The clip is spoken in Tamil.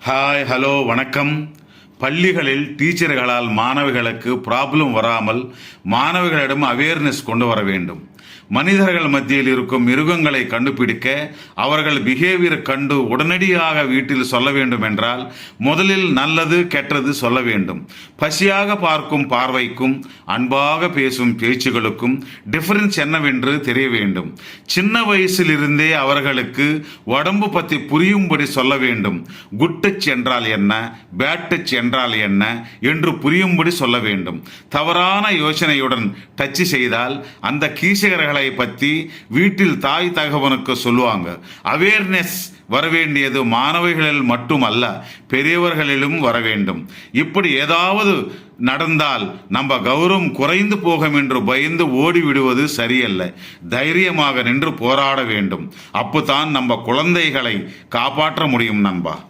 ஹாய், ஹலோ, வணக்கம். பள்ளிகளில் டீச்சர்களால் மாணவிகளுக்கு ப்ராப்ளம் வராமல் மாணவிகளிடம் அவேர்னஸ் கொண்டு வர வேண்டும். மனிதர்கள் மத்தியில் இருக்கும் மிருகங்களை கண்டுபிடிக்க அவர்கள் பிஹேவியர் கண்டு உடனடியாக வீட்டில் சொல்ல வேண்டும் என்றால் முதலில் நல்லது கெட்டது சொல்ல வேண்டும். பசியாக பார்க்கும் பார்வைக்கும் அன்பாக பேசும் பேச்சுகளுக்கும் டிஃபரன்ஸ் என்னவென்று தெரிய வேண்டும். சின்ன வயசில் இருந்தே அவர்களுக்கு உடம்பு பற்றி புரியும்படி சொல்ல வேண்டும். குட் டச் என்றால் என்ன, பேட் டச் என்றால் என்ன என்று புரியும்படி சொல்ல வேண்டும். தவறான யோசனையுடன் டச் செய்தால் அந்த கீசகர்களை பற்றி வீட்டில் தாய் தகவனுக்கு சொல்லுவாங்க. அவேர்னஸ் வரவேண்டியது மாணவிகளில் மட்டுமல்ல, பெரியவர்களிலும் வர வேண்டும். இப்படி ஏதாவது நடந்தால் நம்ம கௌரவம் குறைந்து போகும் என்று பயந்து ஓடிவிடுவது சரியல்ல. தைரியமாக நின்று போராட வேண்டும். அப்போதான் நம்ம குழந்தைகளை காப்பாற்ற முடியும் நண்பா.